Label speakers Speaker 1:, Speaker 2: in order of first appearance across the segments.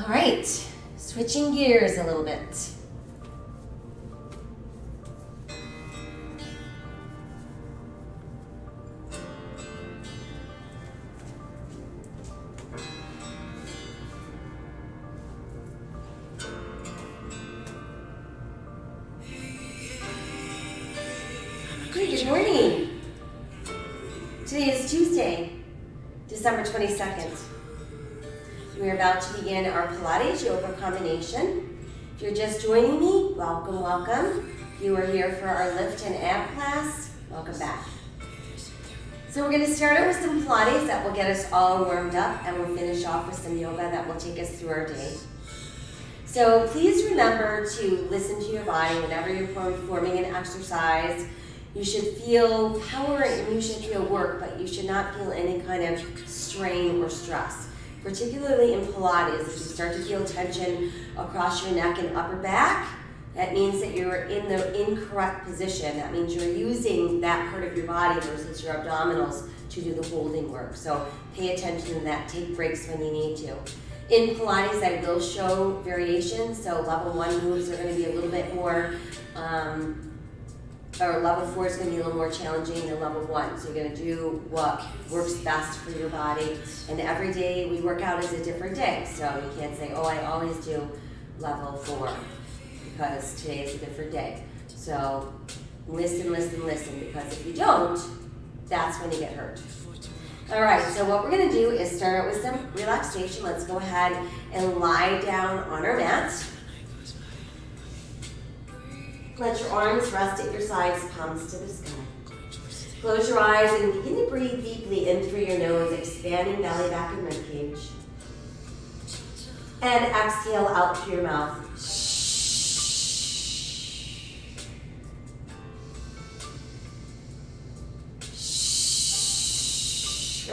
Speaker 1: All right, switching gears a little bit. Good morning. Today is Tuesday, December 22nd. We are about to begin our Pilates yoga combination. If you're just joining me, welcome, welcome. If you are here for our lift and ab class, welcome back. So we're going to start out with some Pilates that will get us all warmed up, and we'll finish off with some yoga that will take us through our day. So please remember to listen to your body whenever you're performing an exercise. You should feel power and you should feel work, but you should not feel any kind of strain or stress. Particularly in Pilates, if you start to feel tension across your neck and upper back, that means that you're in the incorrect position. That means you're using that part of your body versus your abdominals to do the holding work. So pay attention to that. Take breaks when you need to. In Pilates, I will show variations. So level 1 moves are going to be a little bit more or level 4 is going to be a little more challenging than level 1. So you're going to do what works best for your body. And every day we work out is a different day. So you can't say, oh, I always do level 4 because today is a different day. So listen, listen, listen, because if you don't, that's when you get hurt. All right, so what we're going to do is start out with some relaxation. Let's go ahead and lie down on our mat. Let your arms rest at your sides, palms to the sky. Close your eyes and begin to breathe deeply in through your nose, expanding belly, back, and ribcage. And exhale out through your mouth.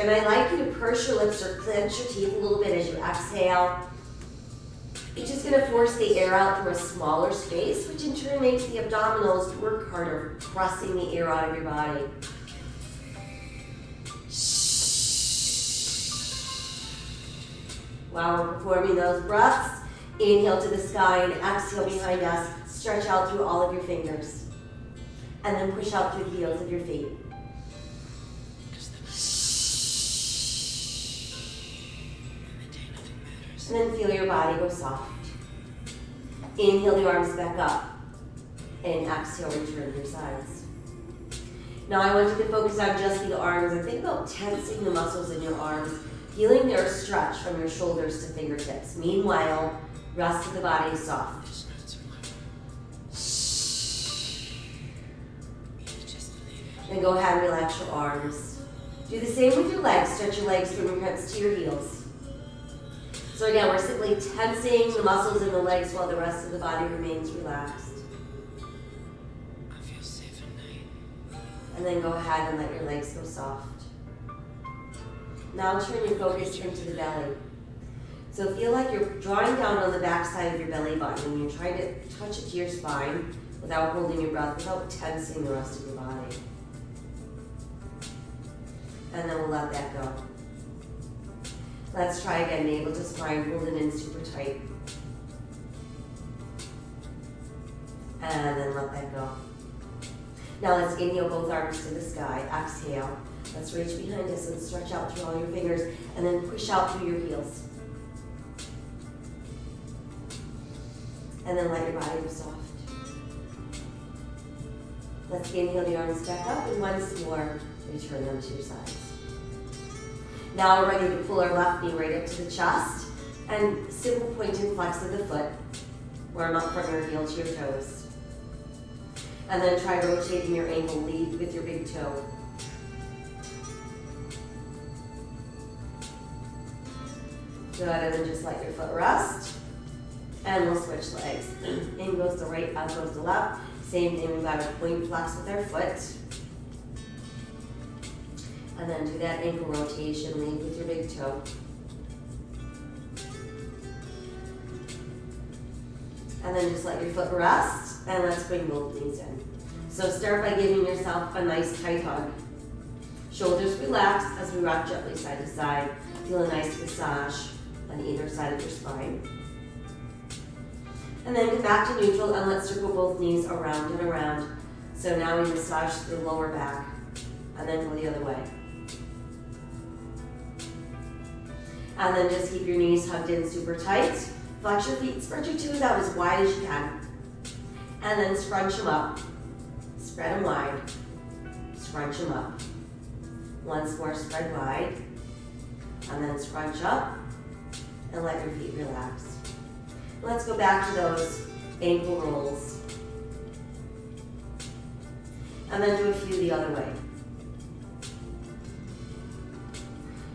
Speaker 1: And I'd like you to purse your lips or clench your teeth a little bit as you exhale. It's just going to force the air out through a smaller space, which in turn makes the abdominals work harder, pressing the air out of your body. While we're performing those breaths, inhale to the sky and exhale behind us. Stretch out through all of your fingers. And then push out through the heels of your feet. And then feel your body go soft. Inhale the arms back up. And exhale, return to your sides. Now I want you to focus on just the arms and think about tensing the muscles in your arms, feeling their stretch from your shoulders to fingertips. Meanwhile, rest of the body is soft. Then go ahead and relax your arms. Do the same with your legs. Stretch your legs from your hips to your heels. So again, we're simply tensing the muscles in the legs while the rest of the body remains relaxed. And then go ahead and let your legs go soft. Now turn your focus into the belly. So feel like you're drawing down on the back side of your belly button and you're trying to touch it to your spine without holding your breath, without tensing the rest of your body. And then we'll let that go. Let's try again, navel to spine, hold it in super tight. And then let that go. Now let's inhale both arms to the sky, exhale. Let's reach behind us and stretch out through all your fingers and then push out through your heels. And then let your body go soft. Let's inhale the arms back up and once more, return them to your sides. Now we're ready to pull our left knee right up to the chest and simple point and flex of the foot. Warm up from your heel to your toes. And then try rotating your ankle, lead with your big toe. Good, and then just let your foot rest. And we'll switch legs. In goes the right, out goes the left. Same thing, we've got a point flex with our foot. And then do that ankle rotation, lead with your big toe. And then just let your foot rest, and let's bring both knees in. So start by giving yourself a nice tight hug. Shoulders relaxed as we rock gently side to side. Feel a nice massage on either side of your spine. And then come back to neutral and let's circle both knees around and around. So now we massage the lower back and then go the other way. And then just keep your knees hugged in super tight. Flex your feet, spread your toes out as wide as you can. And then scrunch them up. Spread them wide. Scrunch them up. Once more, spread wide. And then scrunch up. And let your feet relax. Let's go back to those ankle rolls. And then do a few the other way.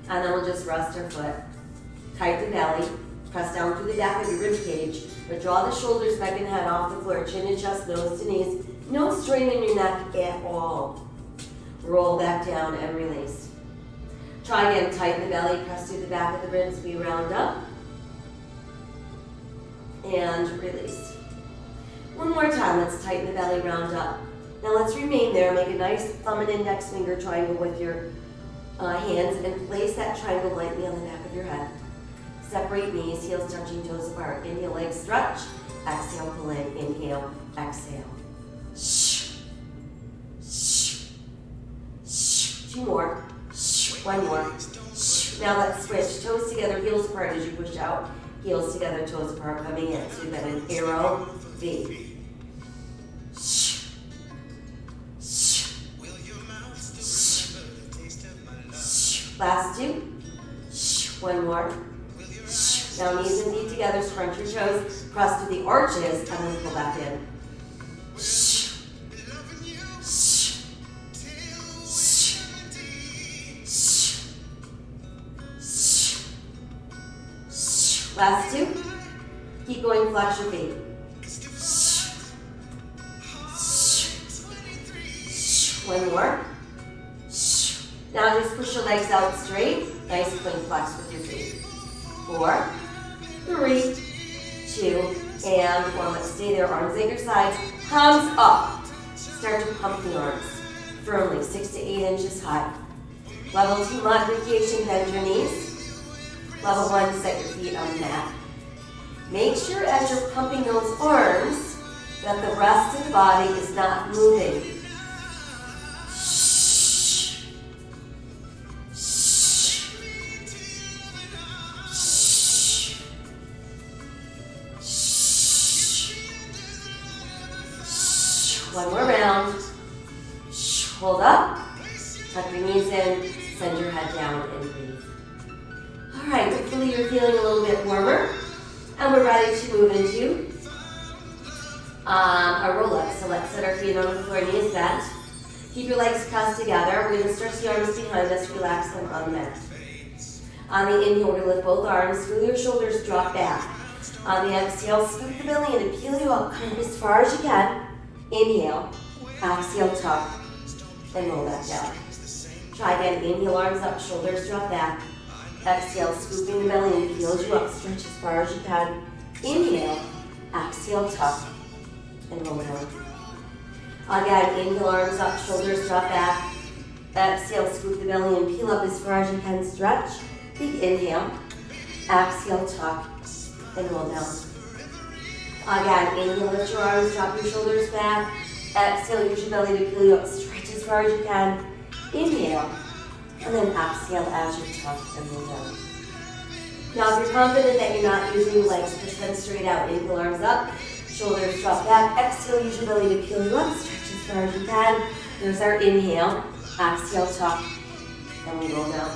Speaker 1: And then we'll just rest our foot. Tighten the belly. Press down through the back of your rib cage. But draw the shoulders, neck, and head off the floor. Chin and chest, nose to knees. No strain in your neck at all. Roll back down and release. Try again. Tighten the belly. Press through the back of the ribs. We round up. And release. One more time. Let's tighten the belly, round up. Now let's remain there. Make a nice thumb and index finger triangle with your hands and place that triangle lightly on the back of your head. Separate knees, heels touching, toes apart. Inhale, legs stretch. Exhale, pull in. Inhale, exhale. Two more. One more. Now let's switch. Toes together, heels apart as you push out. Heels together, toes apart, coming in. So you've got an arrow V. Last two. One more. Now knees and feet together, scrunch your toes, press to the arches, and then pull back in. Last two. Keep going, flex your feet. One more. Now just push your legs out straight. Nice clean flex with your feet. 4, 3, 2, and 1. Let's stay there. Arms at your sides. Palms up. Start to pump the arms firmly, 6 to 8 inches high. Level 2 modification, bend your knees. Level 1, set your feet on the mat. Make sure as you're pumping those arms that the rest of the body is not moving. One more round. Hold up. Tuck your knees in. Send your head down and breathe. All right, hopefully you're feeling a little bit warmer. And we're ready to move into a roll-up. So let's set our feet on the floor, knees bent. Keep your legs crossed together. We're going to stretch the arms behind us. Relax them on the mat. On the inhale, we're going to lift both arms. Feel your shoulders drop back. On the exhale, scoop the belly in and peel you up kind of as far as you can. Inhale, exhale, tuck, and roll back down. Try again. Inhale, arms up, shoulders drop back. Exhale, scooping the belly and peels you up. Stretch as far as you can. Inhale, exhale, tuck, and roll down. Again, inhale, arms up, shoulders drop back. Exhale, scoop the belly and peel up as far as you can. Stretch. Big inhale. Exhale, tuck, and roll down. Again, inhale, lift your arms, drop your shoulders back. Exhale, use your belly to peel you up. Stretch as far as you can. Inhale. And then exhale as you tuck and roll down. Now, if you're confident that you're not using your legs, push them straight out. Inhale, arms up, shoulders drop back. Exhale, use your belly to peel you up. Stretch as far as you can. There's our inhale. Exhale, tuck, and we roll down.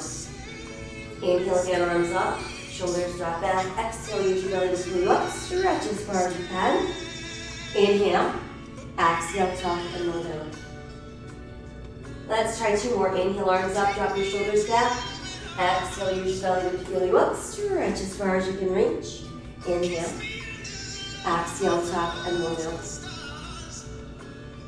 Speaker 1: Inhale again, arms up, shoulders drop back. Exhale, use your belly to peel you up. Stretch as far as you can. Inhale, exhale, tuck, and roll down. Let's try 2 more. Inhale, arms up, drop your shoulders back. Exhale, use your belly to peel you up. Stretch as far as you can reach. Inhale. Exhale, tuck, and roll down.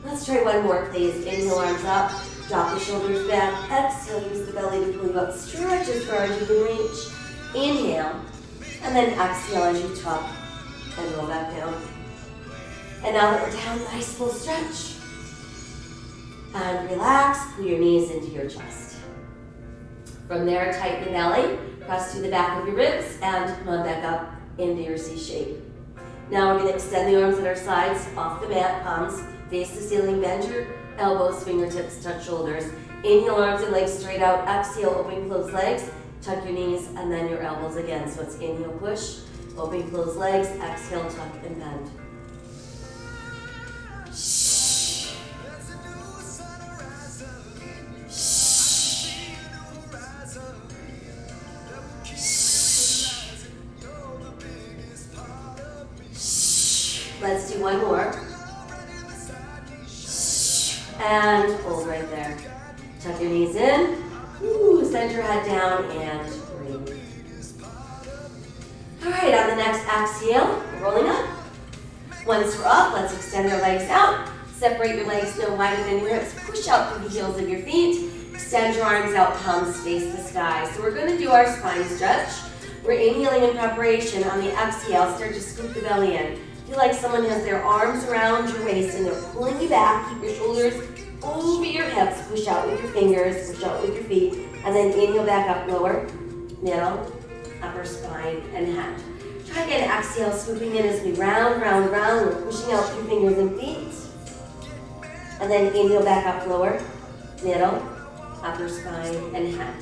Speaker 1: Let's try 1 more, please. Inhale, arms up, drop the shoulders back. Exhale, use the belly to pull you up. Stretch as far as you can reach. Inhale. And then exhale as you tuck and roll back down. And now that we're down, nice full stretch. And relax, pull your knees into your chest. From there, tighten the belly, press to the back of your ribs, and come on back up into your C shape. Now we're going to extend the arms at our sides, off the mat, palms face the ceiling, bend your elbows, fingertips touch shoulders. Inhale, arms and legs straight out. Exhale, open, close legs. Tuck your knees and then your elbows again. So it's inhale, push, open, close legs. Exhale, tuck and bend. Let's do one more. And hold right there. Tuck your knees in. Ooh, send your head down and breathe. All right, on the next exhale, rolling up. Once we're up, let's extend our legs out. Separate your legs no wider than your hips. Push out through the heels of your feet. Extend your arms out, palms face the sky. So we're going to do our spine stretch. We're inhaling in preparation. On the exhale, start to scoop the belly in. Feel like someone has their arms around your waist and they're pulling you back. Keep your shoulders over your hips. Push out with your fingers, push out with your feet. And then inhale back up, lower, middle, upper spine, and head. Try again, exhale, scooping in as we round, round, round. We're pushing out through fingers and feet. And then inhale back up, lower, middle, upper spine, and head.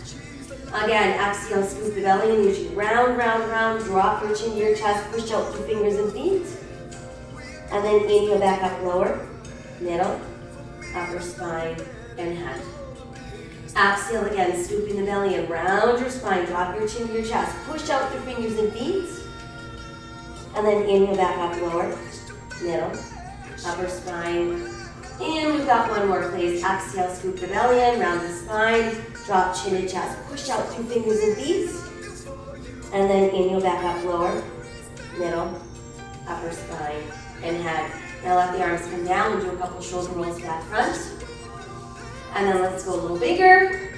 Speaker 1: Again, exhale, scoop the belly in. Usually round, round, round. Drop your chin to your chest. Push out through fingers and feet. And then inhale back up, lower, middle, upper spine, and head. Exhale again, scooping the belly in. Round your spine. Drop your chin to your chest. Push out through fingers and feet. And then inhale back up, lower, middle, upper spine. And we've got one more, please. Exhale, scoop the belly in, round the spine, drop chin to chest, push out through fingers and feet. And then inhale back up, lower, middle, upper spine, and head. Now let the arms come down and do a couple shoulder rolls back front. And then let's go a little bigger.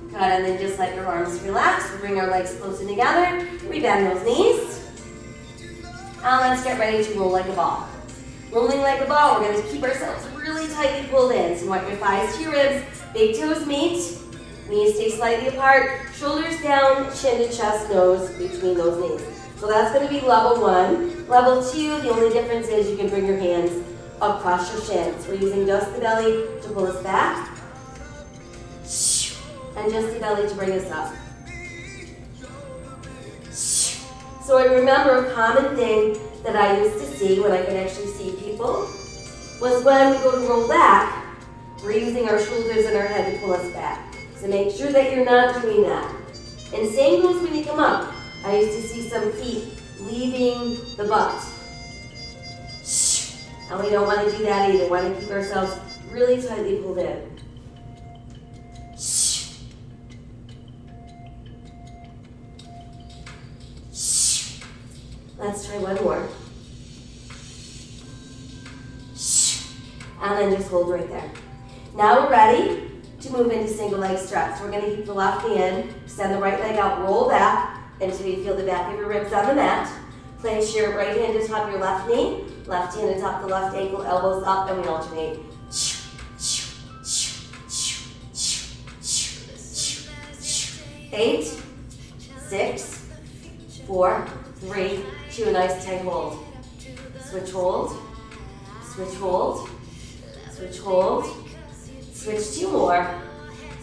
Speaker 1: Good, and then just let your arms relax. We'll bring our legs closer together. We bend those knees. And let's get ready to roll like a ball. Rolling like a ball, we're going to keep ourselves really tightly pulled in. So you want your thighs to your ribs, big toes meet, knees stay slightly apart, shoulders down, chin to chest, nose between those knees. So that's going to be level 1. Level 2, the only difference is you can bring your hands across your shins. We're using just the belly to pull us back, and just the belly to bring us up. So I remember a common thing that I used to see when I could actually see people was when we go to roll back, we're using our shoulders and our head to pull us back. So make sure that you're not doing that. And same goes when you come up. I used to see some feet leaving the butt. And we don't want to do that either. We want to keep ourselves really tightly pulled in. Let's try one more. And then just hold right there. Now we're ready to move into single leg stretch. So we're going to keep the left knee in, extend the right leg out, roll back until you feel the back of your ribs on the mat. Place your right hand atop your left knee, left hand atop the left ankle, elbows up, and we alternate. 8, 6, 4, 3, 2, a nice tight hold. Switch hold, switch hold, switch hold, switch 2 more,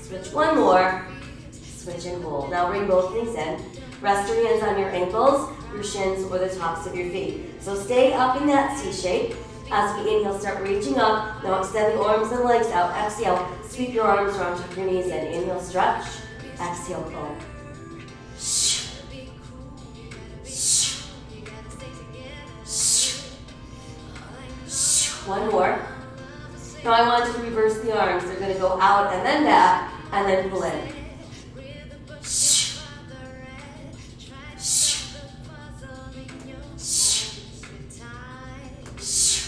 Speaker 1: switch 1 more, switch and hold. Now bring both knees in. Rest your hands on your ankles, your shins, or the tops of your feet. So stay up in that C shape. As we inhale, start reaching up. Now extend the arms and legs out. Exhale, sweep your arms around, tuck your knees in. Inhale, stretch. Exhale, pull. One more. Now I want you to reverse the arms. They're going to go out and then back, and then pull in.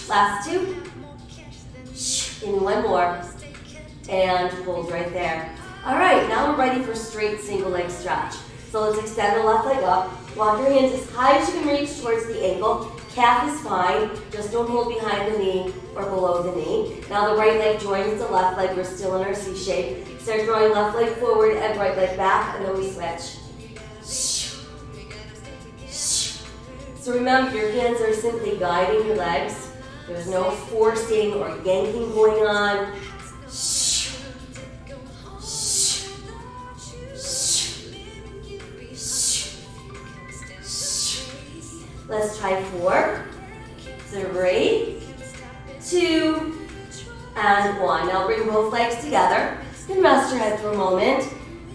Speaker 1: Last 2. Give me one more. And hold right there. All right, now we're ready for straight single leg stretch. So let's extend the left leg up. Walk your hands as high as you can reach towards the ankle. Calf is fine, just don't hold behind the knee or below the knee. Now the right leg joins the left leg, we're still in our C shape. Start drawing left leg forward and right leg back, and then we switch. So remember, your hands are simply guiding your legs. There's no forcing or yanking going on. Let's try 4, 3, 2, and 1. Now bring both legs together. Then rest your head for a moment.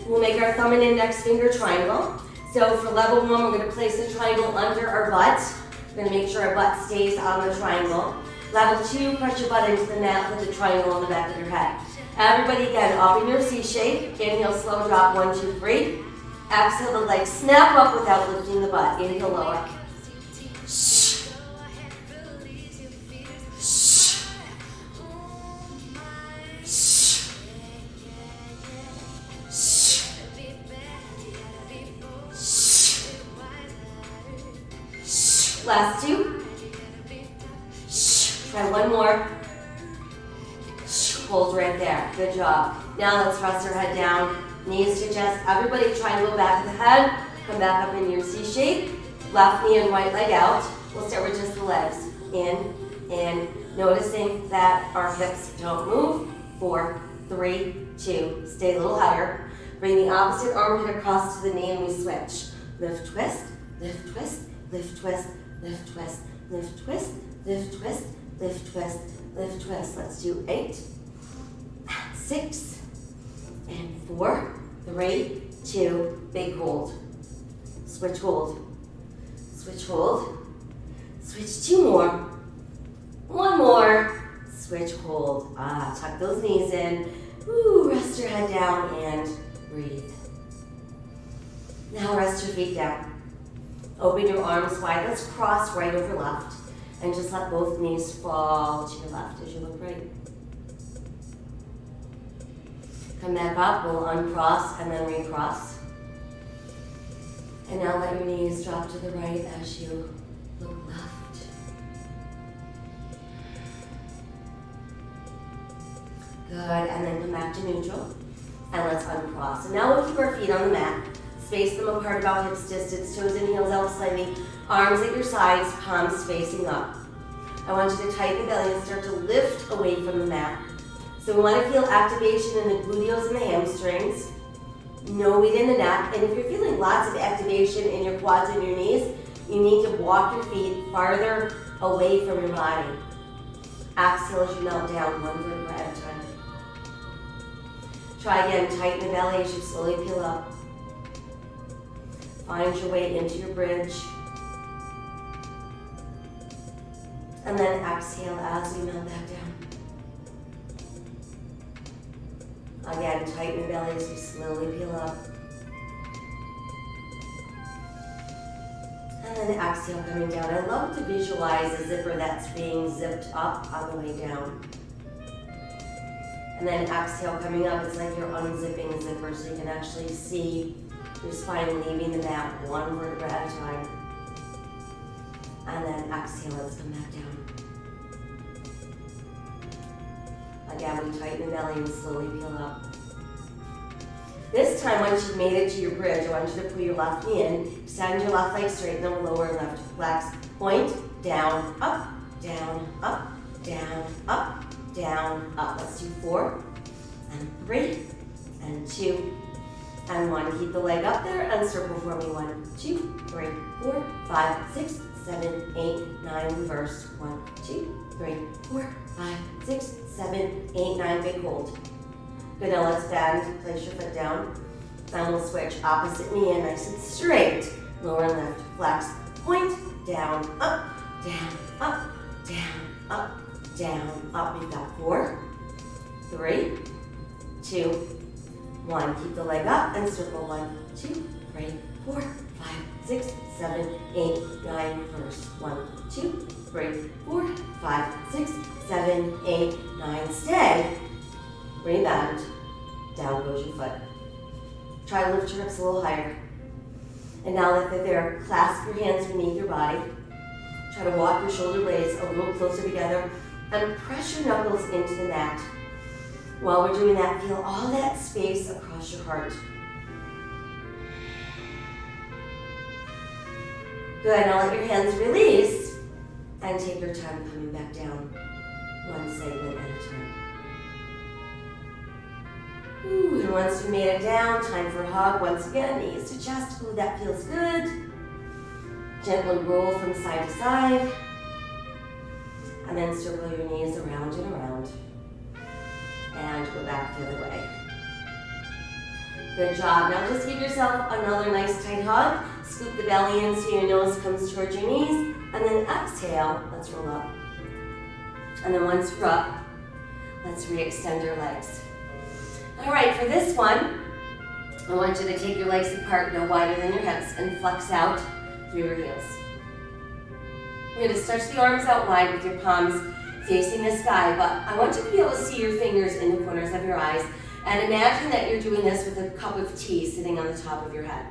Speaker 1: We'll make our thumb and index finger triangle. So for level 1, we're going to place the triangle under our butt. We're going to make sure our butt stays on the triangle. Level 2, press your butt into the mat with the triangle on the back of your head. Everybody again, up in your C shape. Inhale, slow drop, 1, 2, 3. Exhale, the legs snap up without lifting the butt. Inhale, lower. Last 2. Try one more. Hold right there. Good job. Now let's rest our head down. Knees to chest. Everybody try and go back of the head. Come back up in your C shape. Left knee and right leg out. We'll start with just the legs. In. Noticing that our hips don't move. 4, 3, 2. Stay a little higher. Bring the opposite armpit across to the knee and we switch. Lift, twist, lift, twist, lift, twist, lift, twist, lift, twist, lift, twist, lift, twist, lift, twist. Let's do 8, 6, and 4, 3, 2, big hold. Switch hold. Switch hold. Switch 2 more. 1 more. Switch hold. Tuck those knees in. Ooh, rest your head down and breathe. Now rest your feet down. Open your arms wide. Let's cross right over left. And just let both knees fall to your left as you look right. Come back up. We'll uncross and then recross. And now let your knees drop to the right as you look left. Good. And then come back to neutral. And let's uncross. And now we'll keep our feet on the mat. Space them apart about hips distance, toes and heels out slightly, arms at your sides, palms facing up. I want you to tighten the belly and start to lift away from the mat. So we want to feel activation in the gluteals and the hamstrings, no weight in the neck, and if you're feeling lots of activation in your quads and your knees, you need to walk your feet farther away from your body. Exhale as you melt down, 1 vertebra at a time. Try again, tighten the belly as you slowly peel up. Find your way into your bridge. And then exhale as you melt back down. Again, tighten the belly as you slowly peel up. And then exhale coming down. I love to visualize a zipper that's being zipped up on the way down. And then exhale coming up, it's like you're unzipping a zipper so you can actually see your spine leaving the mat 1 vertebra at a time. And then exhale, let's come back down. Again, we tighten the belly and slowly peel up. This time, once you've made it to your bridge, I want you to put your left knee in, extend your left leg straight, and then lower left flex. Point, down, up, down, up, down, up, down, up. Let's do 4, and 3, and 2, and 1. Keep the leg up there and circle for me. 1, 2, 3, 4, 5, 6, 7, 8, 9. Reverse. 1, 2, 3, 4, 5, 6, 7, 8, 9. Big hold. Good. Now let's bend. Place your foot down. Then we'll switch opposite knee in, nice and straight. Lower and lift. Flex. Point. Down. Up. Down. Up. Down. Up. Down. Up. We've got 4, 3, 2, 1. Keep the leg up and circle. 1, 2, 3, 4, 5, 6, 7, 8, 9. Reverse. 1, 2, 3, 4, 5, 6, 7, 8, 9. Stay. Rebend. Down goes your foot. Try to lift your hips a little higher. And now lift it there. Clasp your hands beneath your body. Try to walk your shoulder blades a little closer together and press your knuckles into the mat. While we're doing that, feel all that space across your heart. Good, now let your hands release and take your time coming back down, one segment at a time. Ooh, and once you made it down, time for a hug. Once again, knees to chest. Ooh, that feels good. Gently roll from side to side. And then circle your knees around and around. And go back the other way. Good job. Now just give yourself another nice tight hug. Scoop the belly in so your nose comes towards your knees. And then exhale. Let's roll up. And then once you're up, let's re-extend your legs. All right, for this one, I want you to take your legs apart, no wider than your hips, and flex out through your heels. You're going to stretch the arms out wide with your palms facing the sky, but I want you to be able to see your fingers in the corners of your eyes, and imagine that you're doing this with a cup of tea sitting on the top of your head.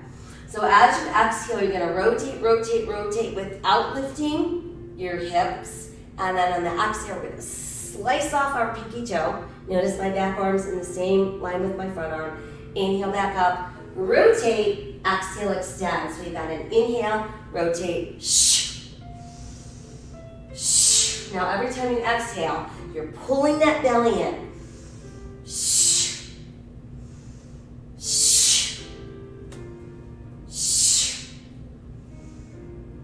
Speaker 1: So as you exhale, you're going to rotate, rotate, rotate without lifting your hips, and then on the exhale, we're going to slice off our pinky toe. Notice my back arm's in the same line with my front arm. Inhale back up, rotate, exhale, extend. So you've got an inhale, rotate, shh, shh. Now every time you exhale, you're pulling that belly in. Shh, shh, shh, shh,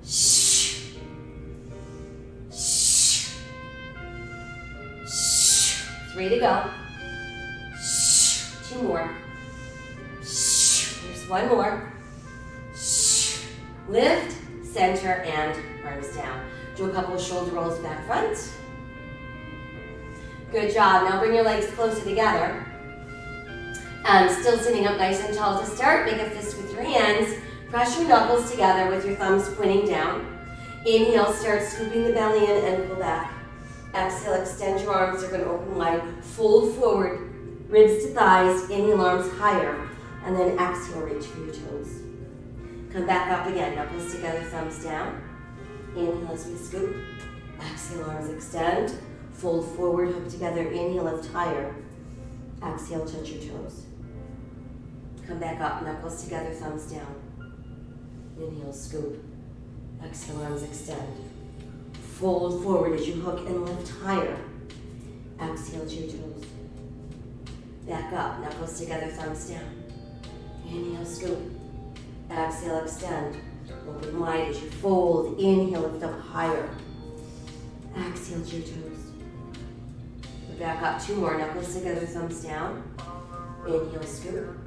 Speaker 1: shh. 3 to go. Shh. 2 more. Shh. Here's 1 more. Shh. Lift, center, and arms down. Do a couple of shoulder rolls back front. Good job. Now bring your legs closer together. Still sitting up nice and tall to start. Make a fist with your hands. Press your knuckles together with your thumbs pointing down. Inhale, start scooping the belly in and pull back. Exhale, extend your arms, they're going to open wide. Fold forward, ribs to thighs, inhale, arms higher. And then exhale, reach for your toes. Come back up again, knuckles together, thumbs down. Inhale as we scoop. Exhale, arms extend. Fold forward, hook together, inhale, lift higher. Exhale, touch your toes. Come back up, knuckles together, thumbs down. Inhale, scoop. Exhale, arms extend. Fold forward as you hook and lift higher. Exhale to your toes. Back up, knuckles together, thumbs down. Inhale, scoop. Exhale, extend. Open wide as you fold. Inhale, lift up higher. Exhale to your toes. Back up, 2 more, knuckles together, thumbs down. Inhale, scoop.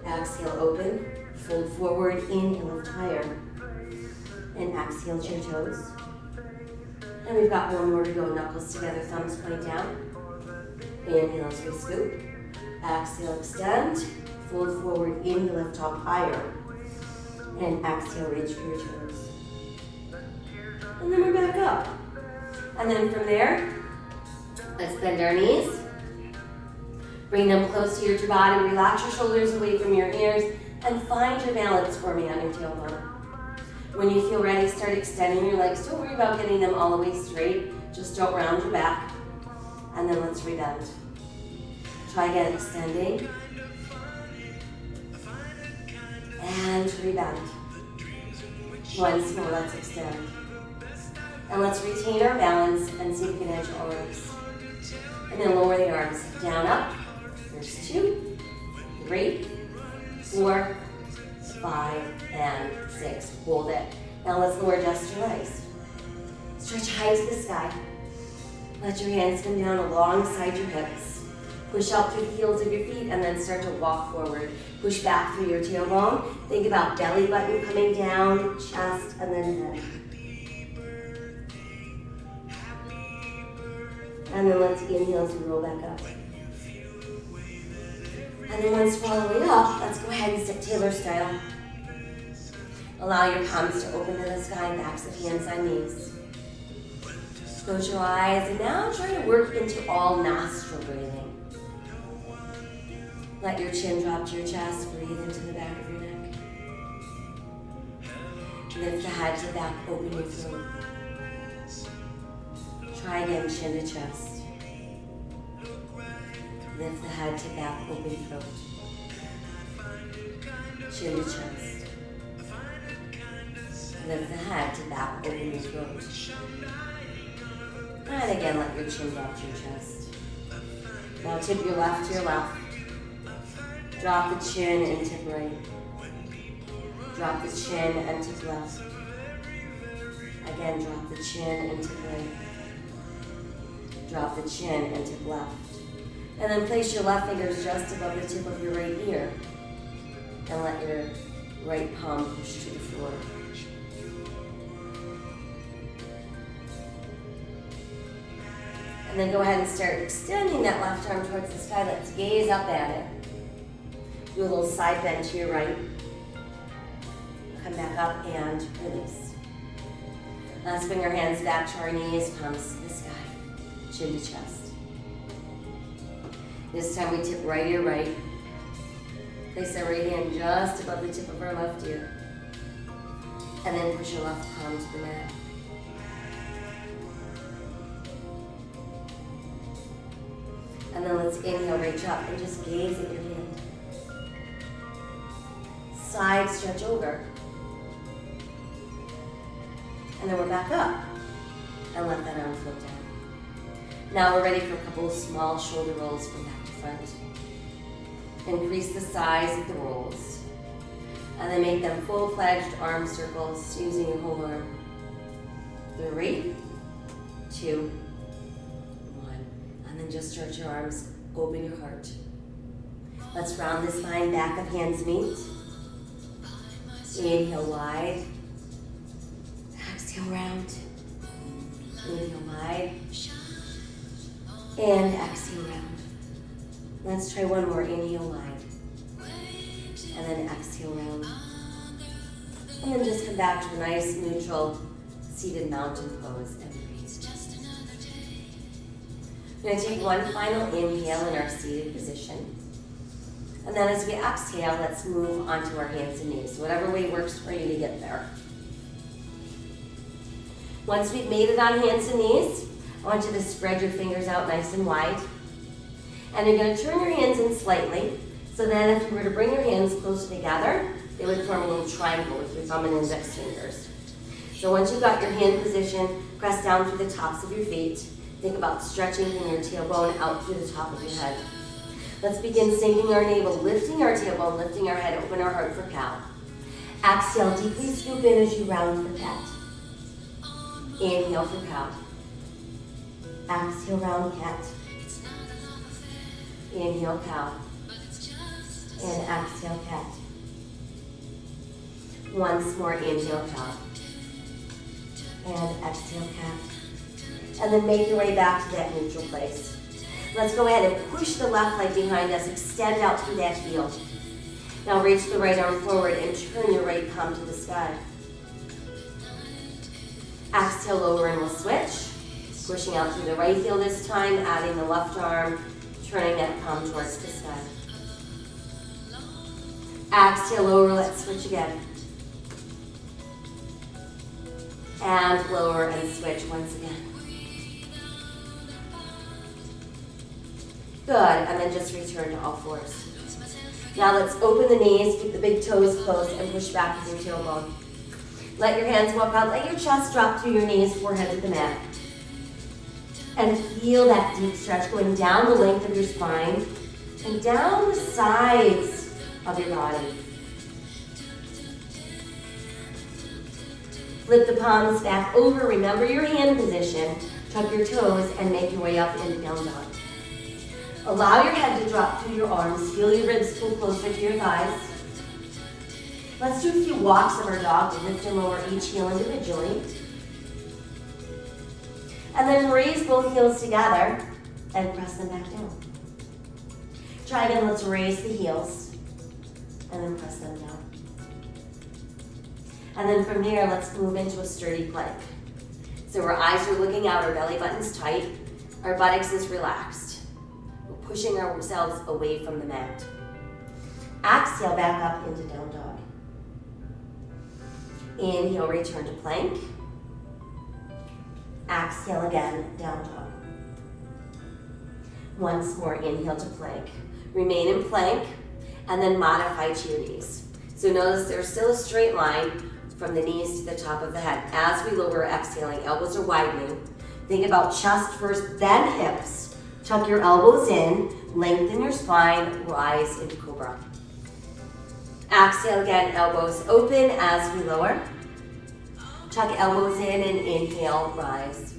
Speaker 1: Exhale, open. Fold forward, inhale, lift higher. And exhale to your toes. And we've got 1 more to go. Knuckles together, thumbs point down. Inhale as we scoop. Exhale, extend. Fold forward, inhale, lift up higher. And exhale, reach for your toes. And then we're back up. And then from there, let's bend our knees. Bring them close to your body. Relax your shoulders away from your ears. And find your balance for me on your tailbone. When you feel ready, start extending your legs. Don't worry about getting them all the way straight. Just don't round your back. And then let's rebend. Try again, extending. And rebend. Once more, let's extend. And let's retain our balance and see if we can edge our arms. And then lower the arms. Down, up. There's 2, 3, 4, 5, and 6. Hold it. Now let's lower just your legs. Stretch high to the sky. Let your hands come down alongside your hips. Push up through the heels of your feet and then start to walk forward. Push back through your tailbone. Think about belly button coming down, chest, and then head. And then let's inhale as we roll back up. And then once we're all the way up, let's go ahead and sit Taylor style. Allow your palms to open to the sky, backs of hands on knees. Close your eyes and now try to work into all nostril breathing. Let your chin drop to your chest, breathe into the back of your neck. Lift the head to the back, open your throat. Try again, chin to chest. Lift the head to back, open throat. Chin to chest. Lift the head to back, open your throat. And again, let your chin drop to your chest. Now tip your left to your left. Drop the chin and tip right. Drop the chin and tip left. Again, drop the chin and tip right. Drop the chin and tip left. And then place your left fingers just above the tip of your right ear. And let your right palm push to the floor. And then go ahead and start extending that left arm towards the sky. Let's gaze up at it. Do a little side bend to your right. Come back up and release. Let's bring our hands back to our knees, palms to the sky, chin to chest. This time we tip right ear right. Place our right hand just above the tip of our left ear. And then push your left palm to the mat. And then let's inhale, reach up and just gaze at your hand. Side stretch over. And then we're back up. And let that arm float down. Now we're ready for a couple of small shoulder rolls from back to front. Increase the size of the rolls. And then make them full-fledged arm circles using your whole arm. 3, 2, 1. And then just stretch your arms, open your heart. Let's round the spine, back of hands meet. Inhale wide. Exhale round. Inhale wide. And exhale round. Let's try one more. Inhale wide. And then exhale round. And then just come back to a nice neutral seated mountain pose and breathe. We're going to take one final inhale in our seated position. And then as we exhale, let's move onto our hands and knees. Whatever way works for you to get there. Once we've made it on hands and knees, I want you to spread your fingers out nice and wide. And you're going to turn your hands in slightly, so then if you were to bring your hands closer together, they would form a little triangle with your thumb and index fingers. So once you've got your hand position, press down through the tops of your feet. Think about stretching from your tailbone out through the top of your head. Let's begin sinking our navel, lifting our tailbone, lifting our head, open our heart for cow. Exhale, deeply scoop in as you round for cat. Inhale for cow. Exhale, round cat. Inhale, cow. And exhale, cat. Once more, inhale, cow. And exhale, cat. And then make your way back to that neutral place. Let's go ahead and push the left leg behind us, extend out through that heel. Now reach the right arm forward and turn your right palm to the sky. Exhale, lower and we'll switch. Pushing out through the right heel this time, adding the left arm, turning that palm towards the sky. Exhale, lower, let's switch again. And lower and switch once again. Good, and then just return to all fours. Now let's open the knees, keep the big toes closed, and push back with your tailbone. Let your hands walk out, let your chest drop through your knees, forehead to the mat. And feel that deep stretch going down the length of your spine and down the sides of your body. Flip the palms back over, remember your hand position, tuck your toes, and make your way up into down dog. Allow your head to drop through your arms, feel your ribs pull closer to your thighs. Let's do a few walks of our dog to lift and lower each heel individually. And then raise both heels together and press them back down. Try again, let's raise the heels and then press them down. And then from there, let's move into a sturdy plank. So our eyes are looking out, our belly button's tight, our buttocks is relaxed. We're pushing ourselves away from the mat. Exhale, back up into down dog. Inhale, return to plank. Exhale again, down dog. Once more, inhale to plank. Remain in plank, and then modify to your knees. So notice there's still a straight line from the knees to the top of the head. As we lower, exhaling, elbows are widening. Think about chest first, then hips. Tuck your elbows in, lengthen your spine, rise into cobra. Exhale again, elbows open as we lower. Tuck elbows in and inhale, rise.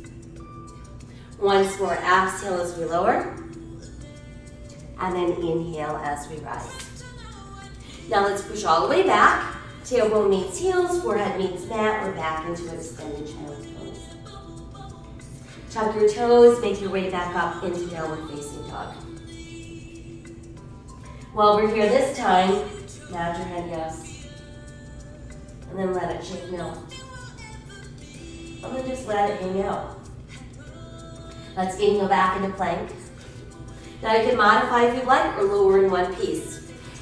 Speaker 1: Once more, exhale as we lower. And then inhale as we rise. Now let's push all the way back. Tailbone meets heels, forehead meets mat. We're back into an extended child's pose. Tuck your toes, make your way back up into downward facing dog. While we're here this time, nod your head yes. And then let it shake no. And then just let it hang out. Let's inhale back into plank. Now you can modify if you'd like or lower in one piece.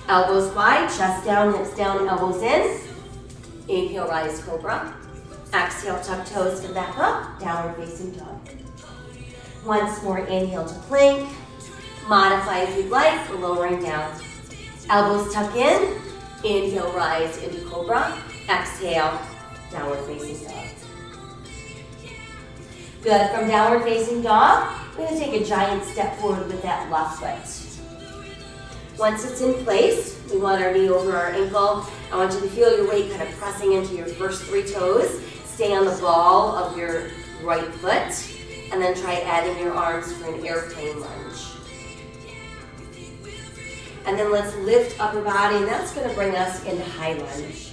Speaker 1: Elbows wide, chest down, hips down, elbows in. Inhale, rise, cobra. Exhale, tuck toes, come back up, downward facing dog. Once more, inhale to plank. Modify if you'd like, or lowering down. Elbows tuck in. Inhale, rise into cobra. Exhale, downward facing dog. Good, from downward facing dog, we're gonna take a giant step forward with that left foot. Once it's in place, we want our knee over our ankle. I want you to feel your weight kind of pressing into your first 3 toes. Stay on the ball of your right foot, and then try adding your arms for an airplane lunge. And then let's lift upper body, and that's gonna bring us into high lunge.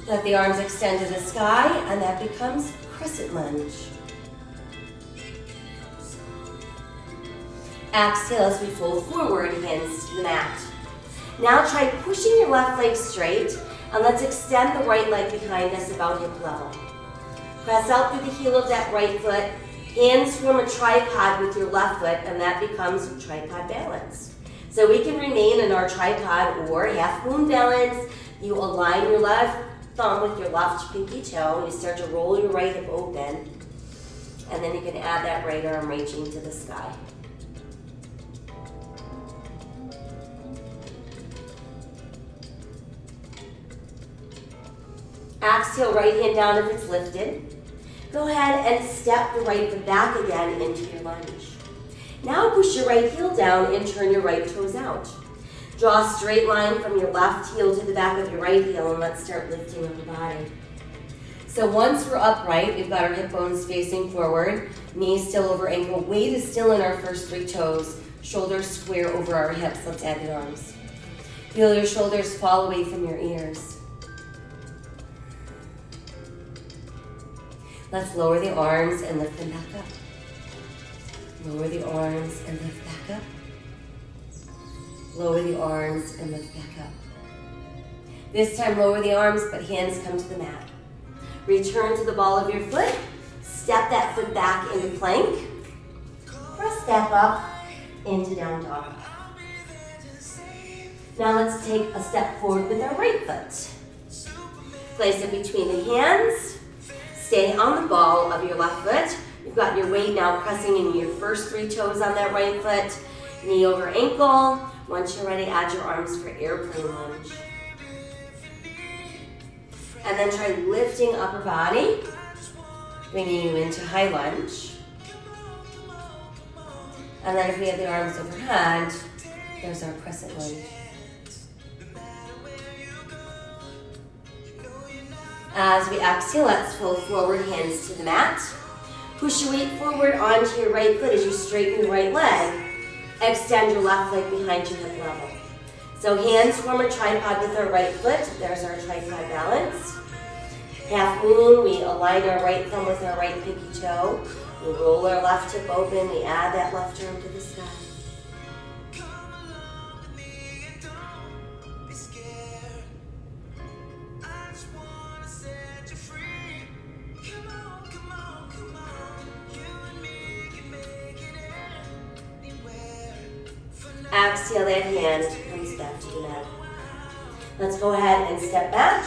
Speaker 1: Let the arms extend to the sky, and that becomes crescent lunge. Exhale as we fold forward, hands to the mat. Now try pushing your left leg straight, and let's extend the right leg behind us about hip level. Press out through the heel of that right foot. Hands form a tripod with your left foot, and that becomes tripod balance. So we can remain in our tripod or half moon balance. You align your left thumb with your left pinky toe. You start to roll your right hip open, and then you can add that right arm reaching to the sky. Exhale, right hand down if it's lifted. Go ahead and step the right foot back again into your lunge. Now push your right heel down and turn your right toes out. Draw a straight line from your left heel to the back of your right heel, and let's start lifting up the body. So once we're upright, we've got our hip bones facing forward, knees still over ankle, weight is still in our first 3 toes, shoulders square over our hips. Let's add the arms. Feel your shoulders fall away from your ears. Let's lower the arms and lift them back up. Lower the arms and lift back up. Lower the arms and lift back up. This time lower the arms, but hands come to the mat. Return to the ball of your foot. Step that foot back into plank. Press back up into down dog. Now let's take a step forward with our right foot. Place it between the hands. Stay on the ball of your left foot. You've got your weight now pressing in your first 3 toes on that right foot. Knee over ankle. Once you're ready, add your arms for airplane lunge. And then try lifting upper body, bringing you into high lunge. And then if we have the arms overhead, there's our crescent lunge. As we exhale, let's fold forward, hands to the mat. Push your weight forward onto your right foot as you straighten your right leg. Extend your left leg behind your hip level. So hands form a tripod with our right foot. There's our tripod balance. Half moon, we align our right thumb with our right pinky toe. We roll our left hip open. We add that left arm to the sky. Exhale, that hand comes back to the mat. Let's go ahead and step back,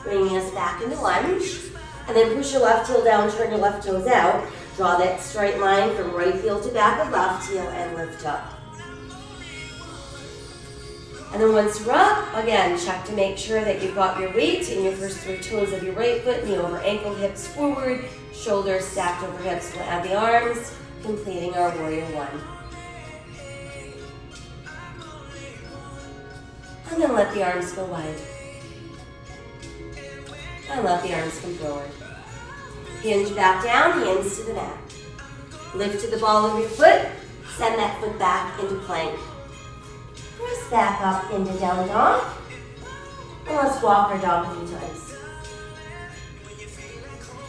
Speaker 1: bringing us back into lunge. And then push your left heel down, turn your left toes out. Draw that straight line from right heel to back of left heel and lift up. And then once you're up, again, check to make sure that you've got your weight in your first 3 toes of your right foot, knee over ankle, hips forward, shoulders stacked over hips. We'll add the arms, completing our warrior one. And then let the arms go wide. And let the arms come forward. Hinge back down, hands to the mat. Lift to the ball of your foot, send that foot back into plank. Press back up into down dog. And let's walk our dog a few times.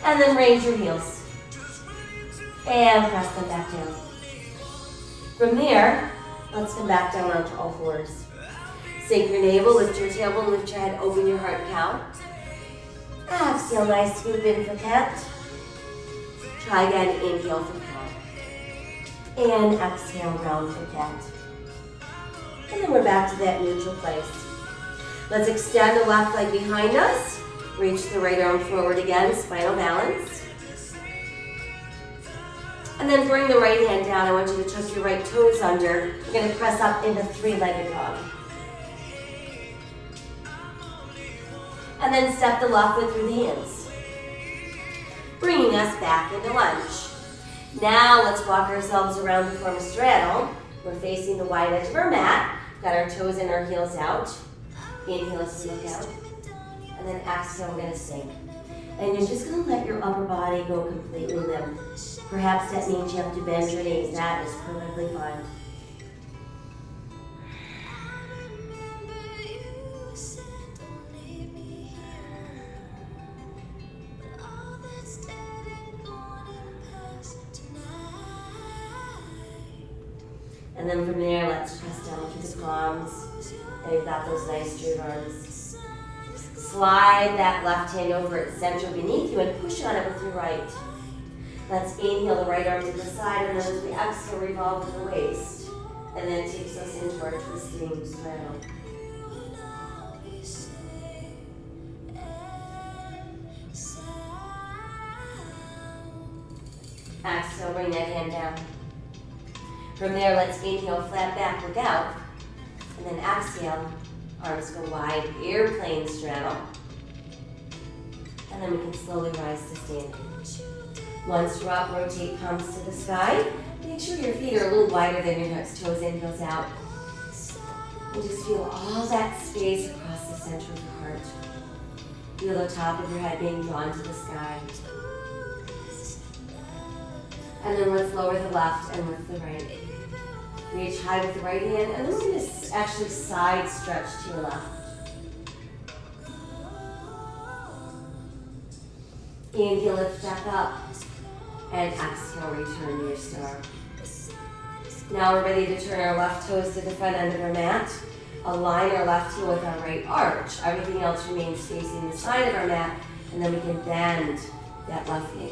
Speaker 1: And then raise your heels. And press them back down. From there, let's come back down onto all fours. Sink your navel, lift your tailbone, lift your head, open your heart, cow. Exhale, nice scoop in for cat. Try again, inhale for cow. And exhale, round for cat. And then we're back to that neutral place. Let's extend the left leg behind us. Reach the right arm forward again, spinal balance. And then bring the right hand down. I want you to tuck your right toes under. We're going to press up into 3-legged dog. And then step the left foot through the hands. Bringing us back into lunge. Now let's walk ourselves around to form a straddle. We're facing the wide edge of our mat. Got our toes and our heels out. Inhale as we look out. And then exhale, we're going to sink. And you're just going to let your upper body go completely limp. Perhaps that means you have to bend your knees. That is perfectly fine. And then from there, let's press down through the palms. And you've got those nice straight arms. Slide that left hand over its center beneath you and push on it with your right. Let's inhale the right arm to the side, and then as we exhale, revolve to the waist. And then it takes us into our twisting straddle. Exhale, bring that hand down. From there, let's inhale, flat back, look out. And then exhale, arms go wide, airplane straddle. And then we can slowly rise to standing. Once you're up, rotate palms to the sky. Make sure your feet are a little wider than your hips, toes in, toes out. And just feel all that space across the center of your heart. Feel the top of your head being drawn to the sky. And then let's lower the left and lift the right. Reach high with the right hand, and then we're going to actually side stretch to your left. Inhale, lift back up, and exhale, return to your star. Now we're ready to turn our left toes to the front end of our mat. Align our left heel with our right arch. Everything else remains facing the side of our mat, and then we can bend that left knee.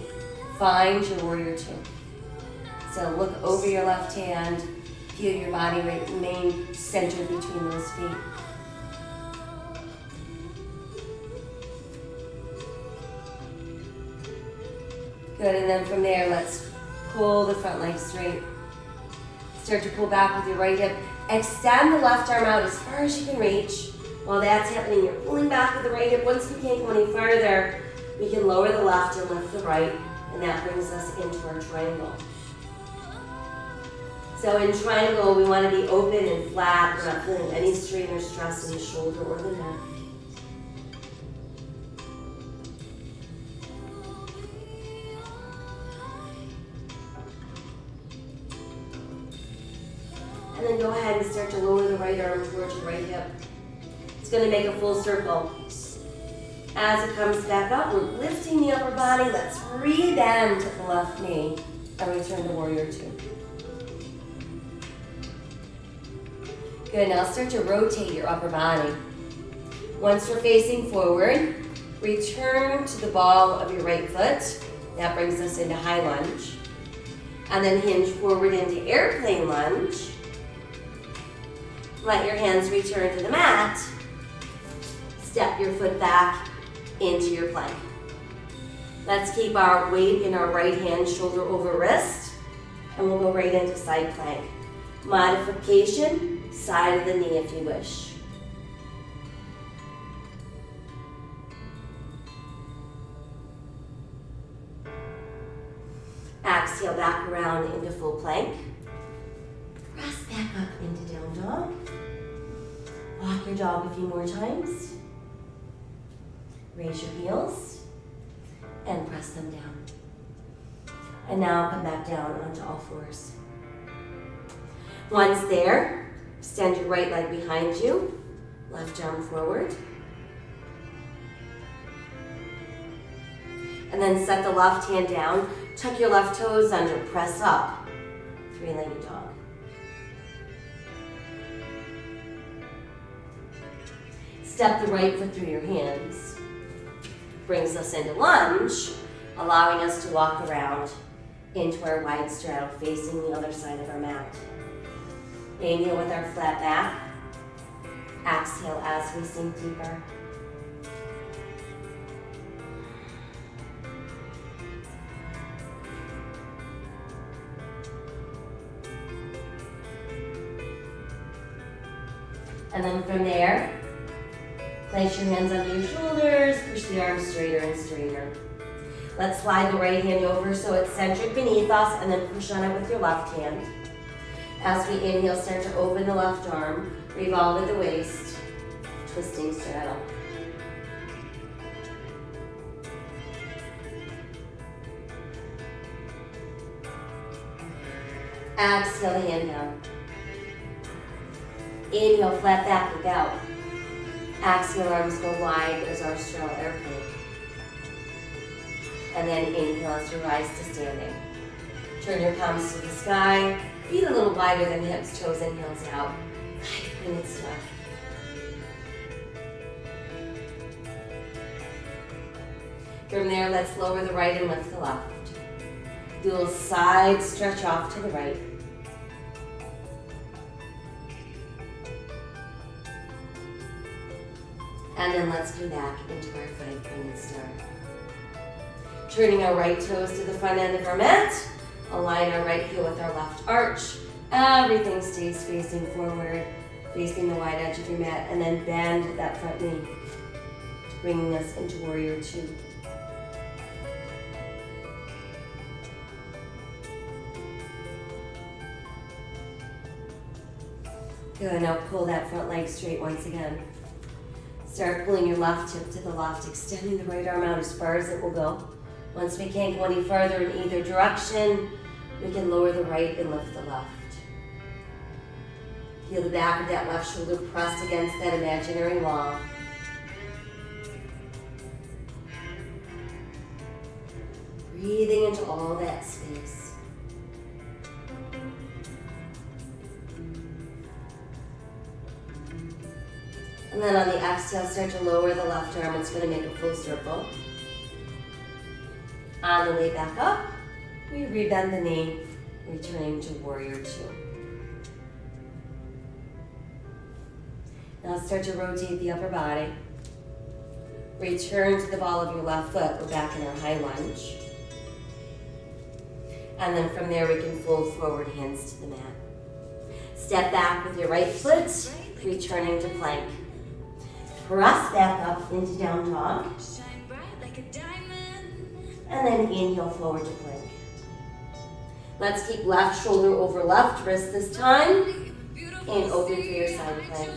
Speaker 1: Find your warrior two. So look over your left hand. Feel your body remain centered between those feet. Good, and then from there, let's pull the front leg straight. Start to pull back with your right hip. Extend the left arm out as far as you can reach. While that's happening, you're pulling back with the right hip. Once we can't go any farther, we can lower the left and lift the right, and that brings us into our triangle. So in triangle, we want to be open and flat. We're not feeling any strain or stress in the shoulder or the neck. And then go ahead and start to lower the right arm towards your right hip. It's going to make a full circle. As it comes back up, we're lifting the upper body. Let's re-bend the left knee and return to warrior two. Good, now start to rotate your upper body. Once we're facing forward, return to the ball of your right foot. That brings us into high lunge. And then hinge forward into airplane lunge. Let your hands return to the mat. Step your foot back into your plank. Let's keep our weight in our right hand, shoulder over wrist, and we'll go right into side plank. Modification, side of the knee if you wish. around into full plank. Press back up into down dog. Walk your dog a few more times. Raise your heels and press them down. And now come back down onto all fours. Once there, extend your right leg behind you, left arm forward. And then set the left hand down, tuck your left toes under, press up, three-legged dog. Step the right foot through your hands. Brings us into lunge, allowing us to walk around into our wide straddle, facing the other side of our mat. Inhale with our flat back. Exhale as we sink deeper. And then from there, place your hands under your shoulders, push the arms straighter and straighter. Let's slide the right hand over so it's centered beneath us, and then push on it with your left hand. As we inhale, start to open the left arm, revolve at the waist, twisting straddle. Exhale, hand down. Inhale, flat back, look out. Exhale, arms go wide, there's our straddle airplane. And then inhale as you rise to standing. Turn your palms to the sky, feet a little wider than hips, toes in, heels out. 5 minutes left. From there, let's lower the right and lift the left. Do a little side stretch off to the right. And then let's come back into our 5-point start. Turning our right toes to the front end of our mat. Align our right heel with our left arch. Everything stays facing forward, facing the wide edge of your mat, and then bend that front knee, bringing us into warrior two. Good, now pull that front leg straight once again. Start pulling your left hip to the left, extending the right arm out as far as it will go. Once we can't go any further in either direction, we can lower the right and lift the left. Feel the back of that left shoulder pressed against that imaginary wall. Breathing into all that space. And then on the exhale, start to lower the left arm. It's going to make a full circle. On the way back up, we rebend the knee, returning to warrior two. Now start to rotate the upper body. Return to the ball of your left foot. We're back in our high lunge. And then from there, we can fold forward, hands to the mat. Step back with your right foot, returning to plank. Press back up into down dog. And then inhale forward to plank. Let's keep left shoulder over left wrist this time. And open for your side plank.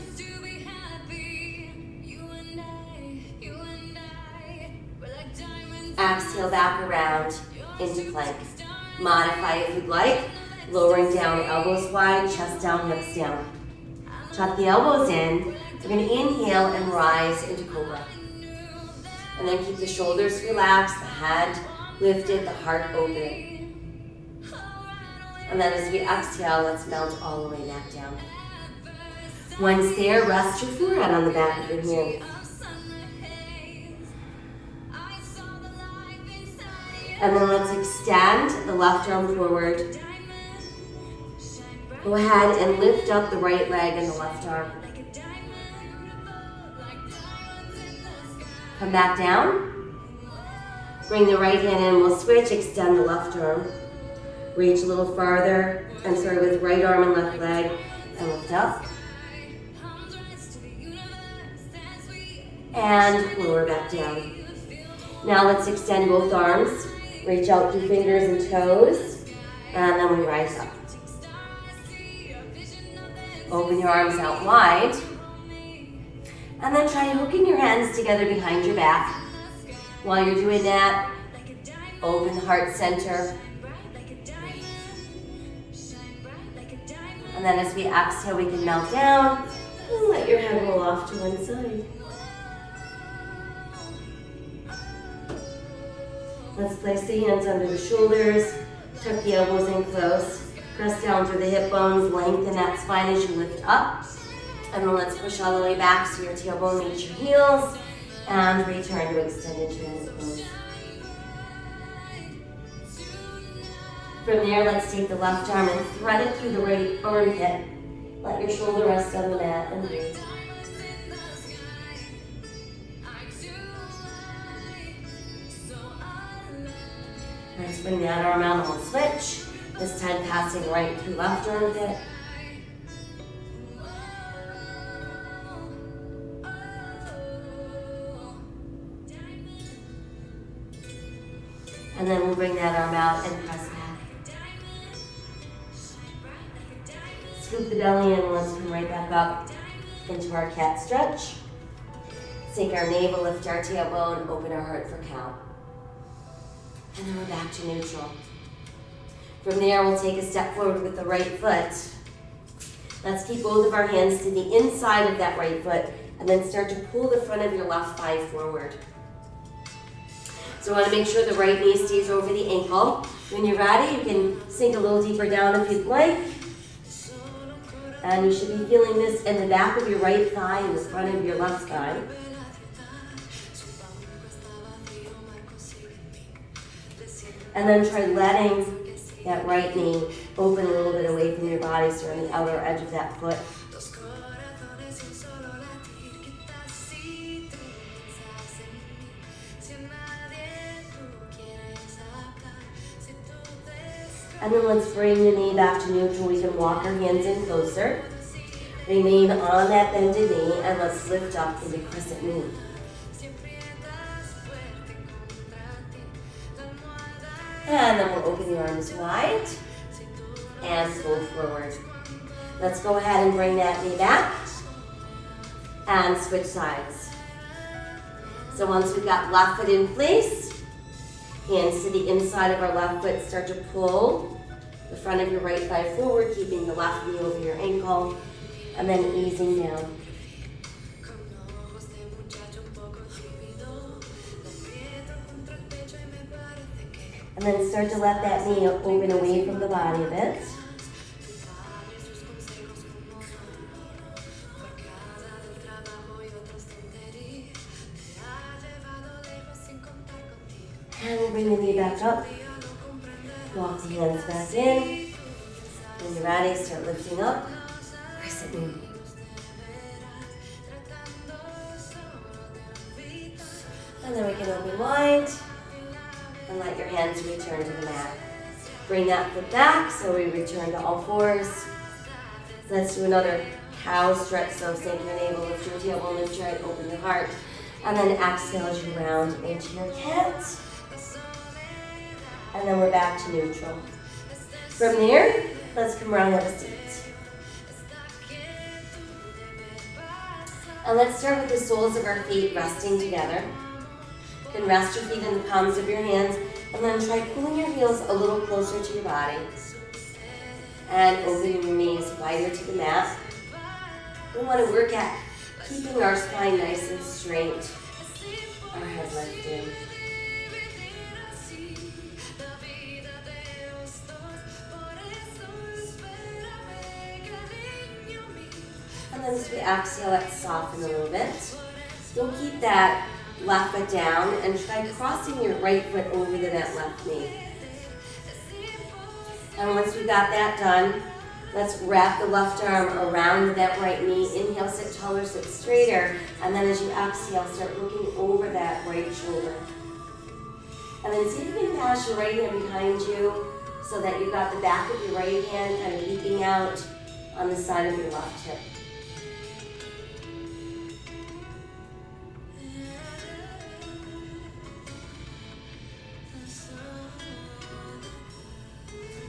Speaker 1: Exhale back around into plank. Modify if you'd like. Lowering down, elbows wide, chest down, hips down. Tuck the elbows in. We're going to inhale and rise into cobra. And then keep the shoulders relaxed, the head lifted, the heart open. And then as we exhale, let's melt all the way back down. Once there, rest your forehead on the back of your hand. And then let's extend the left arm forward. Go ahead and lift up the right leg and the left arm. Come back down. Bring the right hand in. We'll switch, extend the left arm. Reach a little farther. I'm sorry, with right arm and left leg. And lift up. And lower back down. Now let's extend both arms. Reach out through fingers and toes. And then we rise up. Open your arms out wide. And then try hooking your hands together behind your back. While you're doing that, open the heart center. And then as we exhale, we can melt down and let your head roll off to one side. Let's place the hands under the shoulders, tuck the elbows in close, press down through the hip bones, lengthen that spine as you lift up. And then let's push all the way back so your tailbone meets your heels and return to extended child's pose. From there, let's take the left arm and thread it through the right armpit. Let your shoulder rest on the mat and breathe. Let's bring that arm out and we'll switch. This time passing right through left armpit. And then we'll bring that arm out and press back. Scoop the belly in and let's come right back up into our cat stretch. Sink our navel, lift our tailbone, open our heart for cow. And then we're back to neutral. From there, we'll take a step forward with the right foot. Let's keep both of our hands to the inside of that right foot and then start to pull the front of your left thigh forward. So I want to make sure the right knee stays over the ankle. When you're ready, you can sink a little deeper down if you'd like. And you should be feeling this in the back of your right thigh and the front of your left thigh. And then try letting that right knee open a little bit away from your body so you're on the outer edge of that foot. And then let's bring the knee back to neutral. We can walk our hands in closer. Remain on that bended knee and let's lift up into crescent moon. And then we'll open the arms wide and fold forward. Let's go ahead and bring that knee back and switch sides. So once we've got left foot in place, hands to the inside of our left foot, start to pull the front of your right thigh forward, keeping the left knee over your ankle, and then easing down. And then start to let that knee open away from the body a bit. And we'll bring the knee back up. Walk the hands back in. When you're ready, start lifting up. Crescent moon. And then we can open wide. And let your hands return to the mat. Bring that foot back so we return to all fours. Let's do another cow stretch. So sink your navel, lift your tailbone, lift your head, open your heart. And then exhale as you round into your cat. And then we're back to neutral. From there, let's come around and have a seat. And let's start with the soles of our feet resting together. You can rest your feet in the palms of your hands and then try pulling your heels a little closer to your body. And opening your knees wider to the mat. We want to work at keeping our spine nice and straight. Our head lifted. And then as we exhale, let's soften a little bit. You'll keep that left foot down and try crossing your right foot over to that left knee. And once we've got that done, let's wrap the left arm around that right knee. Inhale, sit taller, sit straighter. And then as you exhale, start looking over that right shoulder. And then see if you can pass your right hand behind you so that you've got the back of your right hand kind of peeking out on the side of your left hip.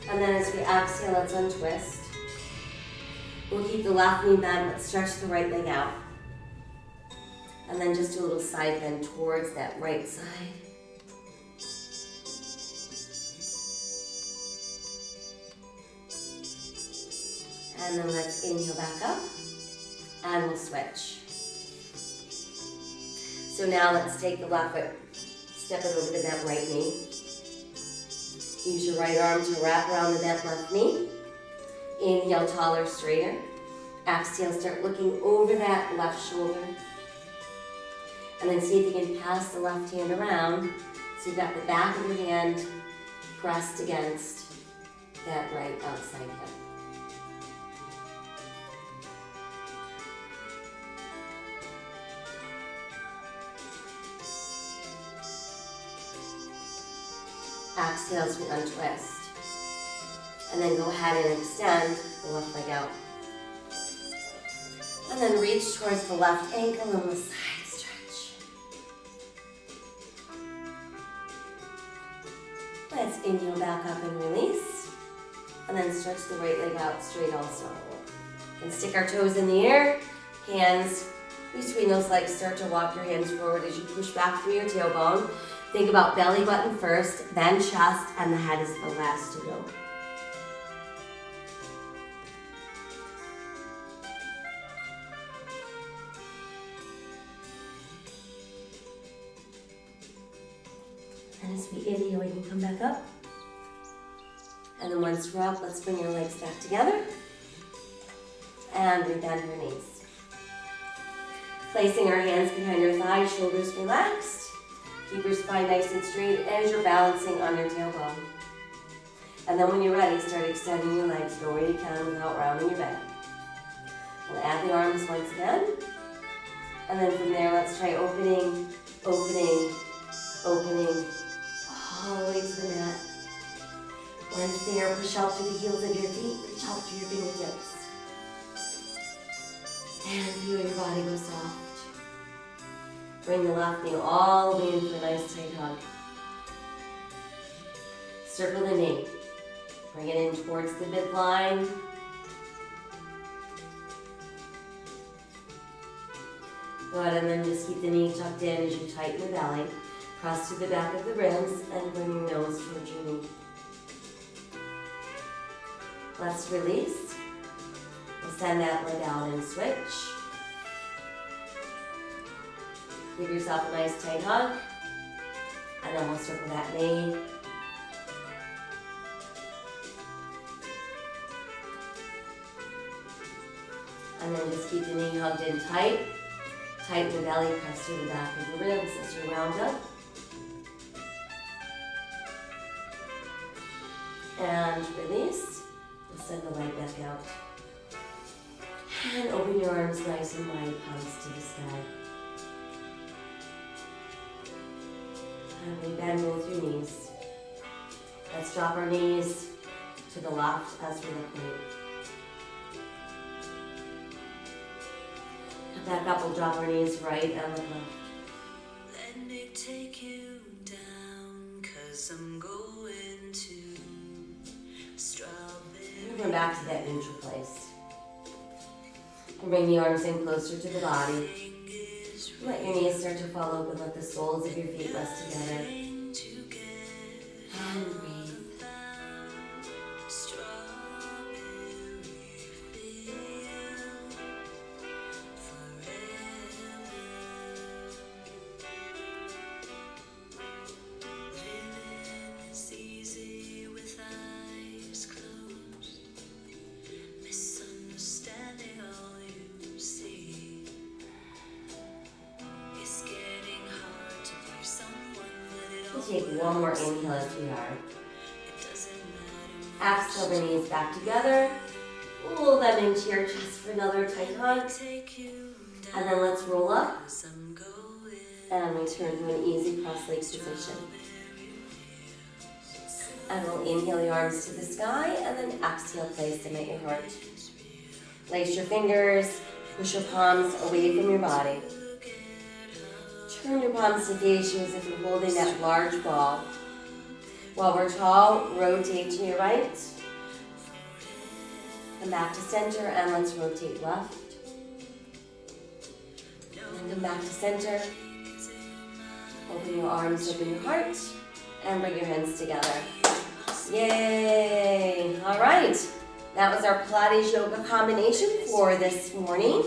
Speaker 1: And then exhale, let's untwist. We'll keep the left knee bent, but stretch the right leg out. And then just do a little side bend towards that right side. And then let's inhale back up, and we'll switch. So now let's take the left foot, step it over to that right knee. Use your right arm to wrap around the bent left knee. Inhale, taller, straighter. Exhale, start looking over that left shoulder. And then see if you can pass the left hand around. So you've got the back of your hand pressed against that right outside hip. Exhale as we untwist. And then go ahead and extend the left leg out. And then reach towards the left ankle and the side stretch. Let's inhale back up and release. And then stretch the right leg out straight also. And stick our toes in the air. Hands between those legs. Start to walk your hands forward as you push back through your tailbone. Think about belly button first, then chest, and the head is the last to go. And as we inhale, we can come back up. And then once we're up, let's bring your legs back together. And bring down your knees. Placing our hands behind your thighs, shoulders relaxed. Keep your spine nice and straight as you're balancing on your tailbone. And then when you're ready, start extending your legs. Go where you can without rounding your back. We'll add the arms once again. And then from there, let's try opening, opening, opening, all the way to the mat. Once there, push out through the heels of your feet, reach out through your fingertips. And feel your body go soft. Bring the left knee all the way in for a nice tight hug. Circle the knee. Bring it in towards the midline. Good, and then just keep the knee tucked in as you tighten the belly. Press to the back of the ribs and bring your nose towards your knee. Let's release. We'll send that leg out and switch. Give yourself a nice tight hug. And then we'll circle that knee. And then just keep the knee hugged in tight. Tighten the belly, press to the back of the ribs as you round up. And release. We'll send the leg back out. And open your arms nice and wide, palms to the sky. And we bend both your knees. Let's drop our knees to the left as we look right. Back up, we'll drop our knees right and look left.
Speaker 2: Let me take you down, 'cause I'm going to strawberry.
Speaker 1: We're going back to that neutral place. Bring the arms in closer to the body. Let your knees start to fall open. Let the soles of your feet rest together. And breathe. Take one more inhale as we are. Exhale the knees back together. Pull them into your chest for another tight hug. And then let's roll up. And return to an easy cross-leg position. And we'll inhale the arms to the sky and then exhale, place them at your heart. Lace your fingers, push your palms away from your body. Turn your palms to face you as if you're holding that large ball. While we're tall, rotate to your right. Come back to center and let's rotate left. And come back to center. Open your arms, open your heart, and bring your hands together. Yay! All right, that was our Pilates yoga combination for this morning.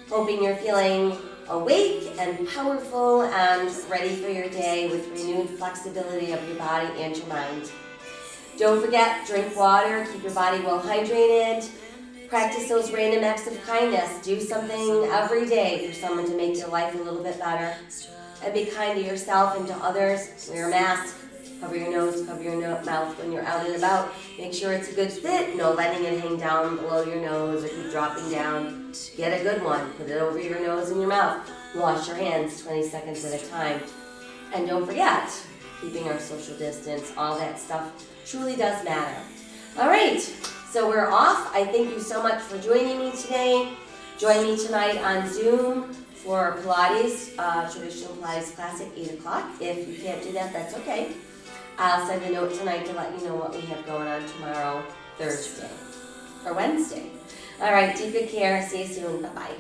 Speaker 1: Hoping you're feeling awake and powerful and ready for your day with renewed flexibility of your body and your mind. Don't forget, drink water, keep your body well hydrated. Practice those random acts of kindness. Do something every day for someone to make your life a little bit better. And be kind to yourself and to others. Wear a mask. Cover your nose, cover your mouth when you're out and about. Make sure it's a good fit. No letting it hang down below your nose or keep dropping down. Get a good one. Put it over your nose and your mouth. Wash your hands 20 seconds at a time. And don't forget, keeping our social distance, all that stuff truly does matter. All right, so we're off. I thank you so much for joining me today. Join me tonight on Zoom for Pilates, traditional Pilates class at 8 o'clock. If you can't do that, that's okay. I'll send a note tonight to let you know what we have going on tomorrow, Thursday, or Wednesday. All right, take good care. See you soon. Bye-bye.